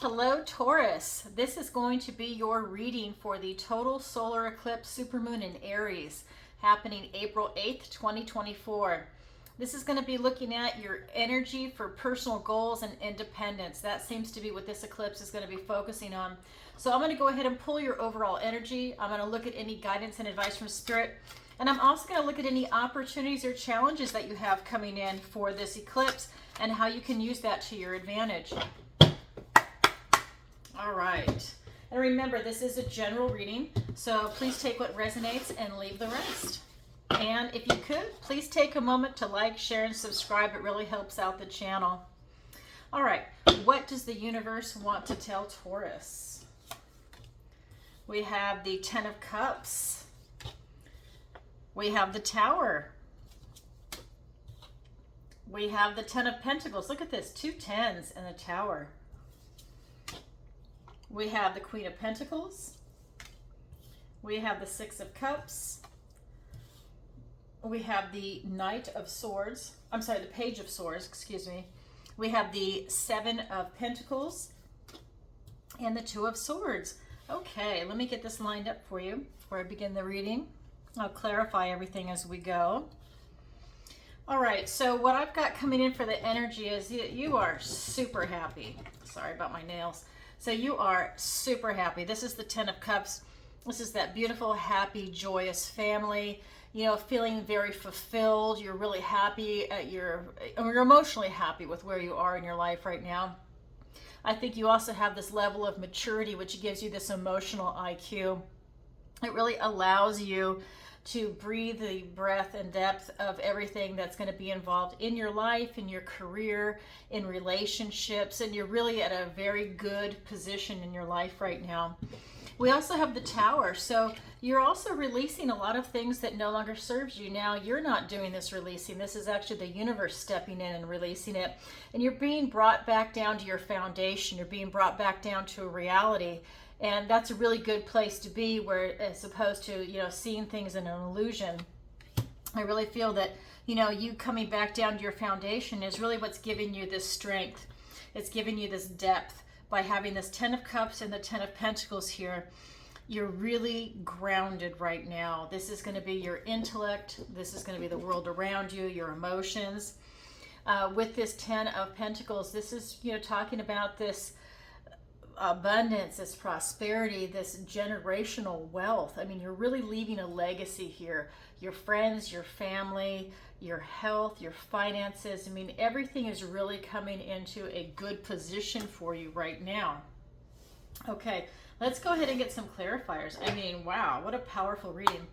Hello, Taurus. This is going to be your reading for the total solar eclipse supermoon in Aries happening April 8th, 2024. This is going to be looking at your energy for personal goals and independence. That seems to be what this eclipse is going to be focusing on. So I'm going to go ahead and pull your overall energy. I'm going to look at any guidance and advice from Spirit. And I'm also going to look at any opportunities or challenges that you have coming in for this eclipse and how you can use that to your advantage. All right. And remember, this is a general reading, so please take what resonates and leave the rest. And if you could, please take a moment to like, share, and subscribe. It really helps out the channel. All right. What does the universe want to tell Taurus? We have the Ten of Cups. We have the Tower. We have the Ten of Pentacles. Look at this, 2 tens and the Tower. We have the Queen of Pentacles. We have the Six of Cups. We have the Knight of Swords. I'm sorry, the Page of Swords, excuse me. We have the Seven of Pentacles and the Two of Swords. Okay, let me get this lined up for you before I begin the reading. I'll clarify everything as we go. All right, so what I've got coming in for the energy is you are super happy. Sorry about my nails. So you are super happy. This is the Ten of Cups. This is that beautiful, happy, joyous family, you know, feeling very fulfilled. You're really happy. You're emotionally happy with where you are in your life right now. I think you also have this level of maturity, which gives you this emotional IQ. It really allows you to breathe the breath and depth of everything that's going to be involved in your life, in your career, in relationships, and you're really at a very good position in your life right now. We also have the Tower, so you're also releasing a lot of things that no longer serves you. Now, you're not doing this releasing. This is actually the universe stepping in and releasing it, and you're being brought back down to your foundation. You're being brought back down to a reality. And that's a really good place to be, where as opposed to, you know, seeing things in an illusion. I really feel that, you know, you coming back down to your foundation is really what's giving you this strength. It's giving you this depth by having this Ten of Cups and the Ten of Pentacles here. You're really grounded right now. This is going to be your intellect. This is going to be the world around you, your emotions. With this Ten of Pentacles, this is, you know, talking about this abundance, this prosperity, this generational wealth. I mean, you're really leaving a legacy here. Your friends, your family, your health, your finances. I mean, everything is really coming into a good position for you right now. Okay, let's go ahead and get some clarifiers. I mean, wow, what a powerful reading.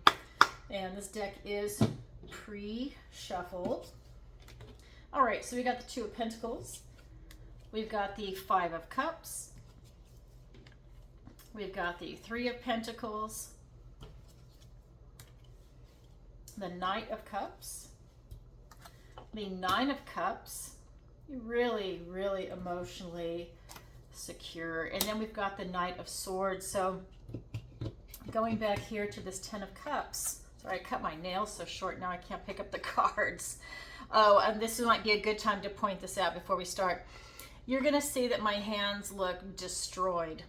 And this deck is pre-shuffled. All right, so we got the Two of Pentacles. We've got the Five of Cups. We've got the Three of Pentacles, the Knight of Cups, the Nine of Cups, really, really emotionally secure. And then we've got the Knight of Swords. So going back here to this Ten of Cups, sorry, I cut my nails so short now I can't pick up the cards. Oh, and this might be a good time to point this out before we start. You're going to see that my hands look destroyed.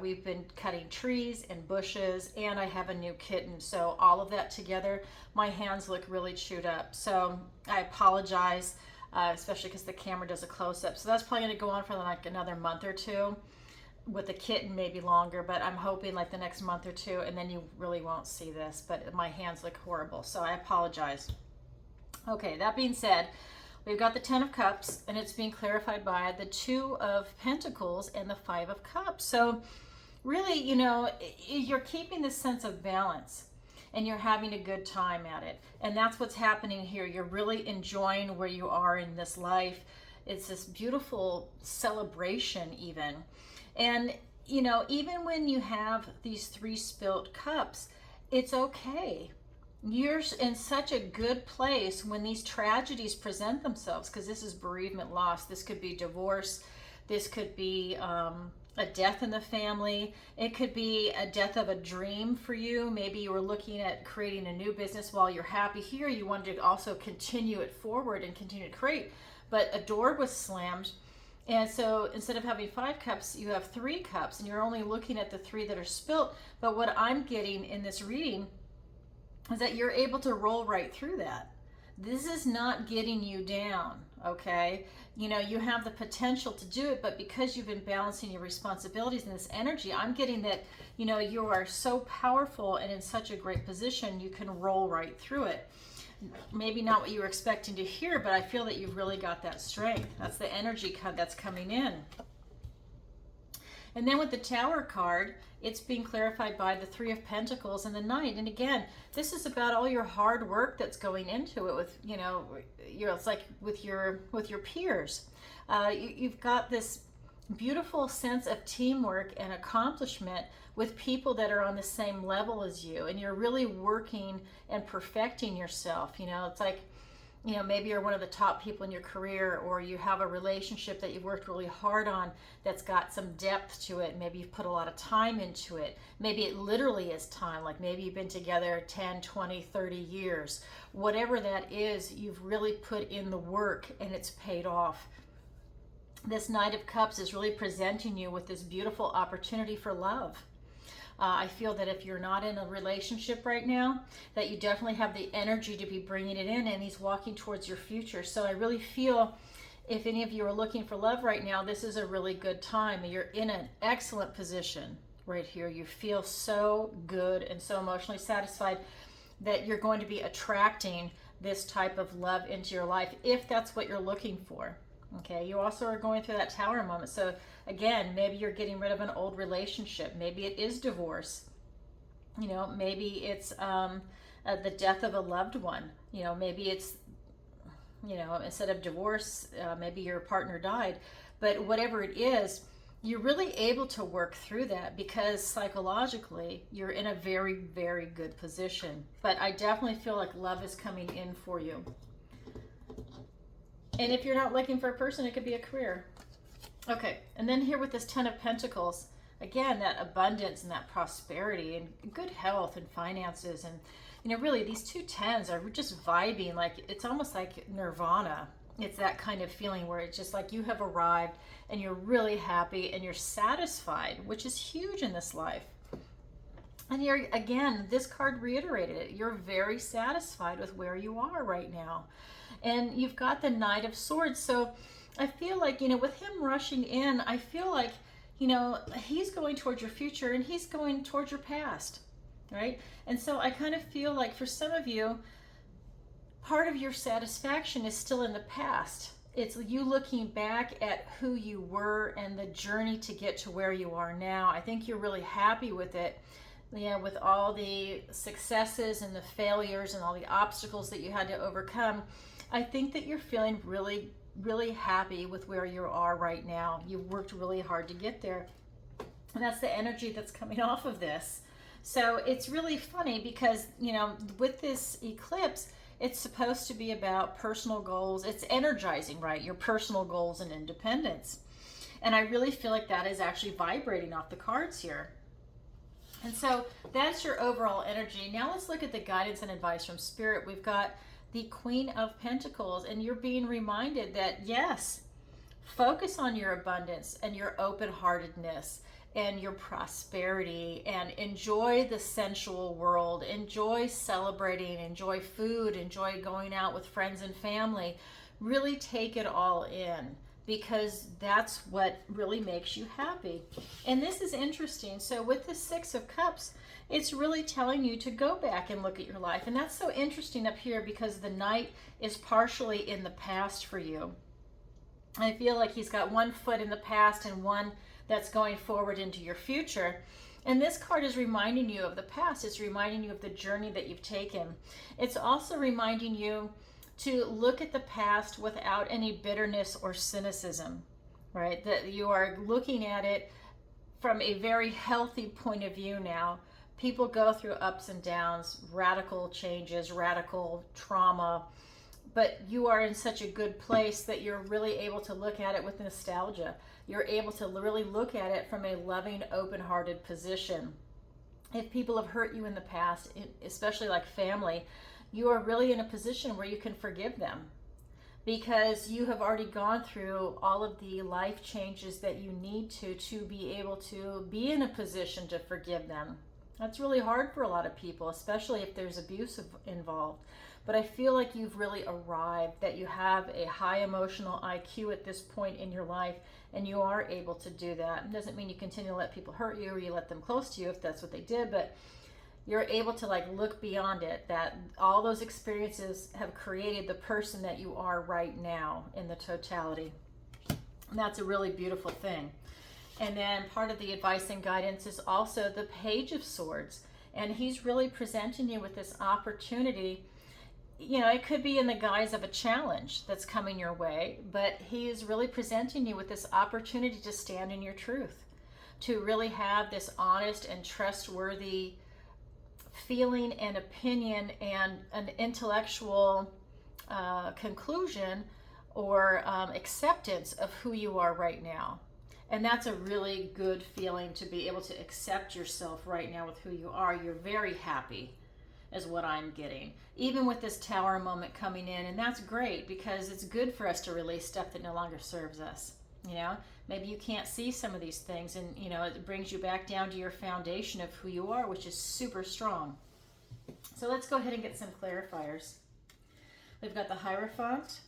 We've been cutting trees and bushes, and I have a new kitten. So all of that together, my hands look really chewed up. So I apologize, especially because the camera does a close-up. So that's probably going to go on for like another month or two. With the kitten, maybe longer, but I'm hoping like the next month or two, and then you really won't see this. But my hands look horrible, so I apologize. Okay, that being said, we've got the Ten of Cups, and it's being clarified by the Two of Pentacles and the Five of Cups. So really, you know, you're keeping this sense of balance, and you're having a good time at it. And that's what's happening here. You're really enjoying where you are in this life. It's this beautiful celebration even. And, you know, even when you have these three spilt cups, it's okay. You're in such a good place when these tragedies present themselves, because this is bereavement, loss. This could be divorce. This could be a death in the family. It could be a death of a dream for you. Maybe you were looking at creating a new business while you're happy here. You wanted to also continue it forward and continue to create, but a door was slammed And so instead of having 5 cups, you have 3 cups, and you're only looking at the 3 that are spilt. But what I'm getting in this reading is that you're able to roll right through that. This is not getting you down, okay? You know, you have the potential to do it, but because you've been balancing your responsibilities and this energy, I'm getting that, you know, you are so powerful and in such a great position, you can roll right through it. Maybe not what you were expecting to hear, but I feel that you've really got that strength. That's the energy that's coming in. And then with the Tower card, it's being clarified by the 3 of Pentacles and the Knight. And again, this is about all your hard work that's going into it with, you know, it's like with your peers. You've got this beautiful sense of teamwork and accomplishment with people that are on the same level as you, and you're really working and perfecting yourself. You know, it's like, you know, maybe you're one of the top people in your career, or you have a relationship that you've worked really hard on that's got some depth to it. Maybe you've put a lot of time into it. Maybe it literally is time, like maybe you've been together 10, 20, 30 years. Whatever that is, you've really put in the work and it's paid off. This Knight of Cups is really presenting you with this beautiful opportunity for love. I feel that if you're not in a relationship right now, that you definitely have the energy to be bringing it in, and he's walking towards your future. So I really feel if any of you are looking for love right now, this is a really good time. You're in an excellent position right here. You feel so good and so emotionally satisfied that you're going to be attracting this type of love into your life if that's what you're looking for. Okay, you also are going through that Tower moment. So again, maybe you're getting rid of an old relationship. Maybe it is divorce. You know, maybe it's the death of a loved one. You know, maybe it's, you know, instead of divorce, maybe your partner died. But whatever it is, you're really able to work through that because psychologically you're in a very, very good position. But I definitely feel like love is coming in for you. And if you're not looking for a person, it could be a career. Okay, and then here with this 10 of Pentacles, again, that abundance and that prosperity and good health and finances. And, you know, really these 2 10s are just vibing, like it's almost like nirvana. It's that kind of feeling where it's just like you have arrived and you're really happy and you're satisfied, which is huge in this life. And you're, again, this card reiterated it. You're very satisfied with where you are right now. And you've got the Knight of Swords. So I feel like, you know, with him rushing in, I feel like, you know, he's going towards your future and he's going towards your past, right? And so I kind of feel like for some of you, part of your satisfaction is still in the past. It's you looking back at who you were and the journey to get to where you are now. I think you're really happy with it. Yeah, with all the successes and the failures and all the obstacles that you had to overcome. I think that you're feeling really, really happy with where you are right now. You've worked really hard to get there. And that's the energy that's coming off of this. So it's really funny because, you know, with this eclipse, it's supposed to be about personal goals. It's energizing, right? Your personal goals and independence. And I really feel like that is actually vibrating off the cards here. And so that's your overall energy. Now let's look at the guidance and advice from Spirit. We've got the Queen of Pentacles, and you're being reminded that, yes, focus on your abundance and your open-heartedness and your prosperity, and enjoy the sensual world. Enjoy celebrating, enjoy food, enjoy going out with friends and family. Really take it all in, because that's what really makes you happy. And this is interesting. So with the 6 of Cups, it's really telling you to go back and look at your life. And that's so interesting up here because the Knight is partially in the past for you. I feel like he's got one foot in the past and one that's going forward into your future. And this card is reminding you of the past. It's reminding you of the journey that you've taken. It's also reminding you to look at the past without any bitterness or cynicism, right? That you are looking at it from a very healthy point of view now. People go through ups and downs, radical changes, radical trauma, but you are in such a good place that you're really able to look at it with nostalgia. You're able to really look at it from a loving, open-hearted position. If people have hurt you in the past, especially like family, you are really in a position where you can forgive them. because you have already gone through all of the life changes that you need to be able to be in a position to forgive them. That's really hard for a lot of people, especially if there's abuse involved. But I feel like you've really arrived, that you have a high emotional IQ at this point in your life, and you are able to do that. It doesn't mean you continue to let people hurt you or you let them close to you if that's what they did, but you're able to like look beyond it, that all those experiences have created the person that you are right now in the totality. And that's a really beautiful thing. And then part of the advice and guidance is also the Page of Swords. And he's really presenting you with this opportunity. You know, it could be in the guise of a challenge that's coming your way, but he is really presenting you with this opportunity to stand in your truth, to really have this honest and trustworthy feeling and opinion and an intellectual conclusion or acceptance of who you are right now. And that's a really good feeling, to be able to accept yourself right now with who you are. You're very happy is what I'm getting, even with this Tower moment coming in. And that's great, because it's good for us to release stuff that no longer serves us. You know, maybe you can't see some of these things, and you know, it brings you back down to your foundation of who you are, which is super strong. So let's go ahead and get some clarifiers. We've got the Hierophant,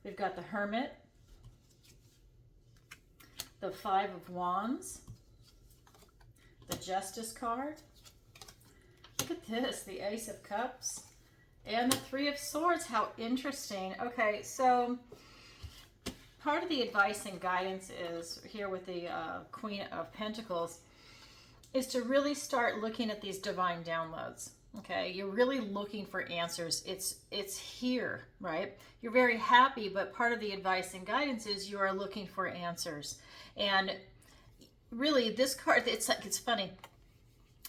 we've got the Hermit, the Five of Wands, the Justice card. Look at this, the Ace of Cups, and the Three of Swords. How interesting. Okay, so part of the advice and guidance is here with the Queen of Pentacles is to really start looking at these divine downloads. Okay, you're really looking for answers. It's here, right? You're very happy, but part of the advice and guidance is you are looking for answers. And really, this card, it's funny.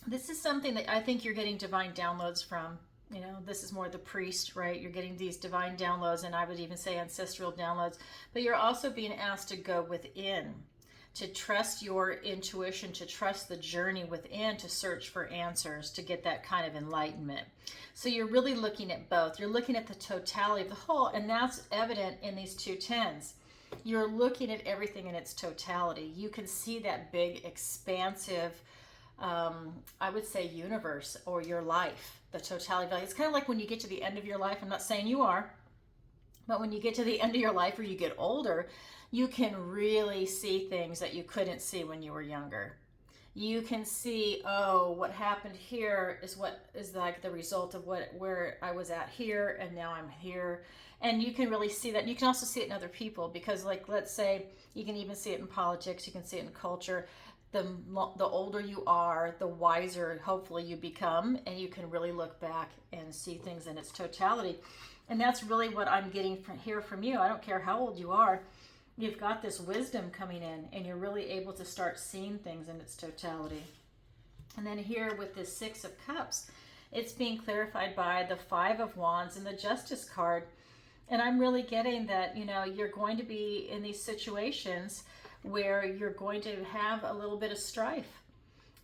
This is something that I think you're getting divine downloads from. You know, this is more the priest, right? You're getting these divine downloads, and I would even say ancestral downloads. But you're also being asked to go within, to trust your intuition, to trust the journey within, to search for answers, to get that kind of enlightenment. So you're really looking at both. You're looking at the totality of the whole, and that's evident in these two tens. You're looking at everything in its totality. You can see that big, expansive, I would say, universe, or your life, the totality of life. It's kind of like when you get to the end of your life. I'm not saying you are, but when you get to the end of your life or you get older, you can really see things that you couldn't see when you were younger. You can see, oh, what happened here is what is like the result of where I was at here, and now I'm here. And you can really see that. You can also see it in other people, because, like, let's say, you can even see it in politics, you can see it in culture. The older you are, the wiser hopefully you become, and you can really look back and see things in its totality. And that's really what I'm getting from you. I don't care how old you are. You've got this wisdom coming in, and you're really able to start seeing things in its totality. And then here with this Six of Cups, it's being clarified by the Five of Wands and the Justice card. And I'm really getting that, you know, you're going to be in these situations where you're going to have a little bit of strife.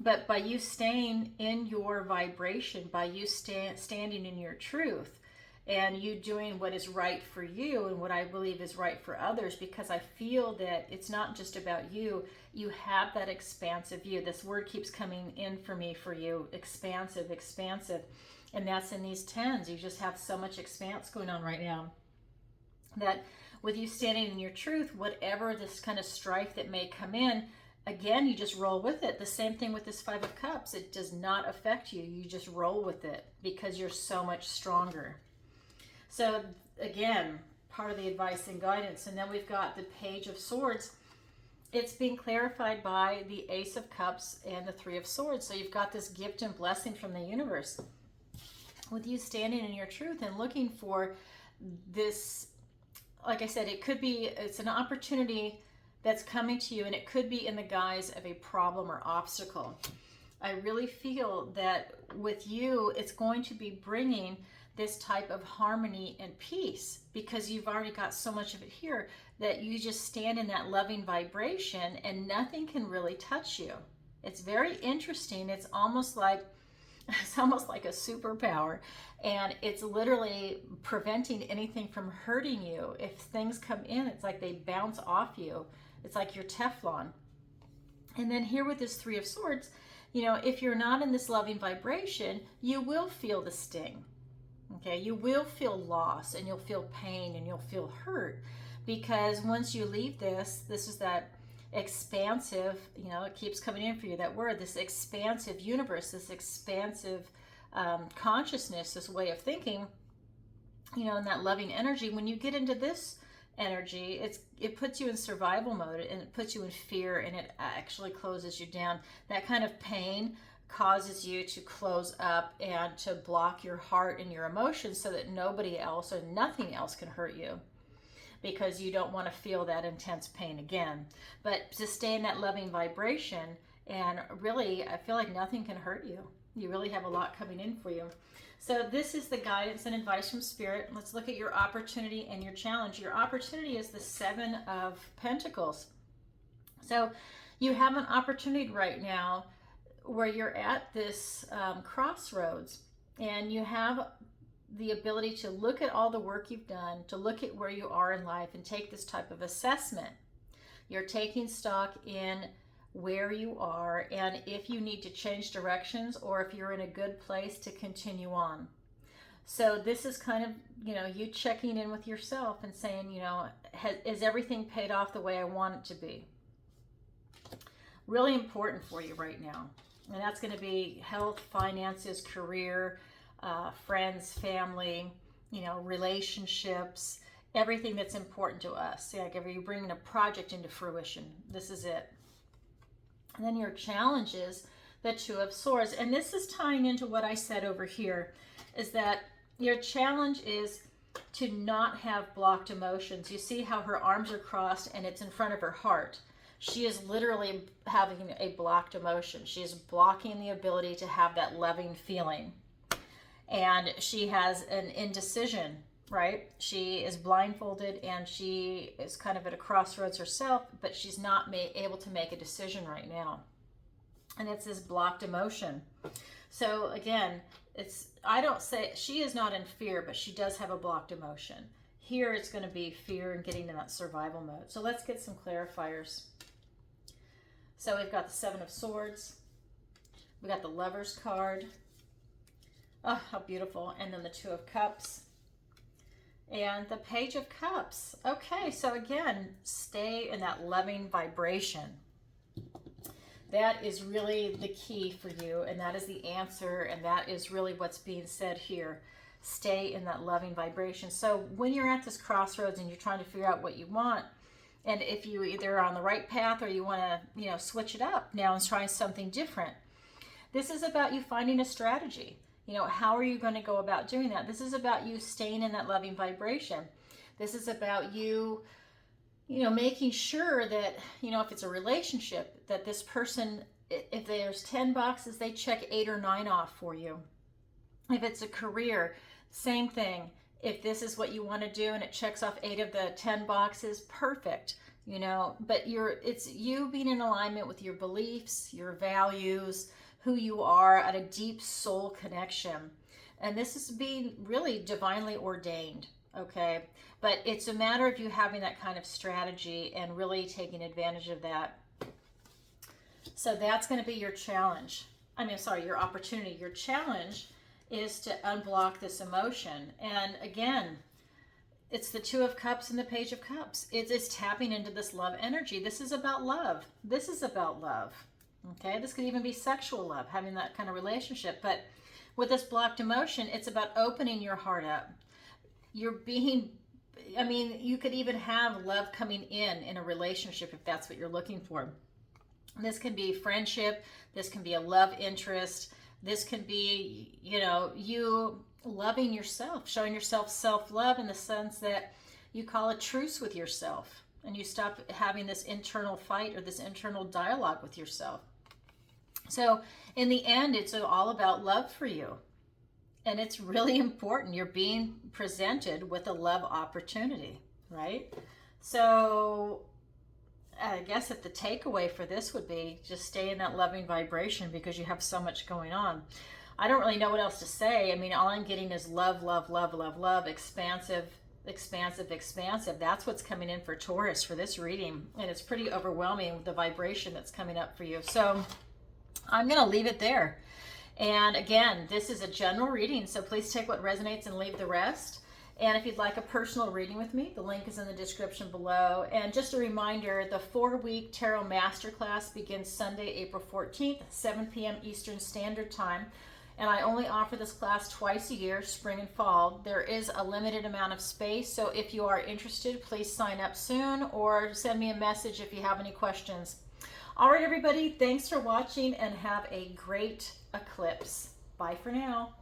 But by you staying in your vibration, by you standing in your truth, and you doing what is right for you and what I believe is right for others, because I feel that it's not just about you. You have that expansive view. This word keeps coming in for me for you, expansive, expansive. And that's in these tens. You just have so much expanse going on right now, that with you standing in your truth, whatever this kind of strife that may come in, again, you just roll with it. The same thing with this Five of Cups. It does not affect you. You just roll with it because you're so much stronger. So again, part of the advice and guidance. And then we've got the Page of Swords. It's being clarified by the Ace of Cups and the Three of Swords. So you've got this gift and blessing from the universe. With you standing in your truth and looking for this, like I said, it's an opportunity that's coming to you, and it could be in the guise of a problem or obstacle. I really feel that with you, it's going to be bringing this type of harmony and peace, because you've already got so much of it here that you just stand in that loving vibration and nothing can really touch you. It's very interesting. It's almost like It's almost like a superpower, and it's literally preventing anything from hurting you. If things come in, it's like they bounce off you. It's like you're Teflon. And then here with this Three of Swords, you know, if you're not in this loving vibration, you will feel the sting. Okay, you will feel loss, and you'll feel pain, and you'll feel hurt, because once you leave this is that expansive, you know, it keeps coming in for you, that word, this expansive universe, this expansive consciousness, this way of thinking, you know, and that loving energy. When you get into this energy, it puts you in survival mode, and it puts you in fear, and it actually closes you down. That kind of pain causes you to close up and to block your heart and your emotions, so that nobody else or nothing else can hurt you, because you don't want to feel that intense pain again. But to stay in that loving vibration, and really, I feel like nothing can hurt you. You really have a lot coming in for you. So this is the guidance and advice from Spirit. Let's look at your opportunity and your challenge. Your opportunity is the Seven of Pentacles. So you have an opportunity right now where you're at this crossroads, and you have the ability to look at all the work you've done, to look at where you are in life, and take this type of assessment. You're taking stock in where you are, and if you need to change directions, or if you're in a good place to continue on. So this is kind of, you know, you checking in with yourself and saying, you know, is everything paid off the way I want it to be? Really important for you right now. And that's going to be health, finances, career, friends, family, you know, relationships, everything that's important to us. Like if you're bringing a project into fruition, this is it. And then your challenge is the Two of Swords. And this is tying into what I said over here, is that your challenge is to not have blocked emotions. You see how her arms are crossed and it's in front of her heart. She is literally having a blocked emotion. She is blocking the ability to have that loving feeling. And she has an indecision, right? She is blindfolded, and she is kind of at a crossroads herself, but she's not able to make a decision right now. And it's this blocked emotion. So again, I don't say she is not in fear, but she does have a blocked emotion. Here it's going to be fear and getting in that survival mode. So let's get some clarifiers. So we've got the Seven of Swords. We got the Lover's card. Oh, how beautiful. And then the Two of Cups. And the Page of Cups. Okay, so again, stay in that loving vibration. That is really the key for you, and that is the answer, and that is really what's being said here. Stay in that loving vibration. So when you're at this crossroads and you're trying to figure out what you want, and if you either are on the right path or you want to, you know, switch it up now and try something different, this is about you finding a strategy. You know, how are you going to go about doing that? This is about you staying in that loving vibration. This is about you, you know, making sure that, you know, if it's a relationship, that this person, if there's 10 boxes, they check 8 or 9 off for you. If it's a career, same thing. If this is what you want to do and it checks off 8 of the 10 boxes, perfect, you know, but it's you being in alignment with your beliefs, your values, who you are, at a deep soul connection. And this is being really divinely ordained, okay? But it's a matter of you having that kind of strategy and really taking advantage of that. So that's going to be your challenge. Your opportunity. Your challenge is to unblock this emotion. And again, it's the Two of Cups and the Page of Cups. It's tapping into this love energy. This is about love. This is about love. Okay, this could even be sexual love, having that kind of relationship. But with this blocked emotion, it's about opening your heart up. You could even have love coming in a relationship if that's what you're looking for. This can be friendship. This can be a love interest. This can be, you know, you loving yourself, showing yourself self-love in the sense that you call a truce with yourself and you stop having this internal fight or this internal dialogue with yourself. So in the end, it's all about love for you. And it's really important. You're being presented with a love opportunity, right? So I guess that the takeaway for this would be just stay in that loving vibration because you have so much going on. I don't really know what else to say. I mean, all I'm getting is love, love, love, love, love, expansive, expansive, expansive. That's what's coming in for Taurus for this reading. And it's pretty overwhelming with the vibration that's coming up for you. So I'm going to leave it there. And again, this is a general reading, so please take what resonates and leave the rest. And if you'd like a personal reading with me, the link is in the description below. And just a reminder, the 4-week Tarot Masterclass begins Sunday, April 14th, 7 p.m. Eastern Standard Time. And I only offer this class twice a year, spring and fall. There is a limited amount of space, so if you are interested, please sign up soon or send me a message if you have any questions. All right, everybody, thanks for watching and have a great eclipse. Bye for now.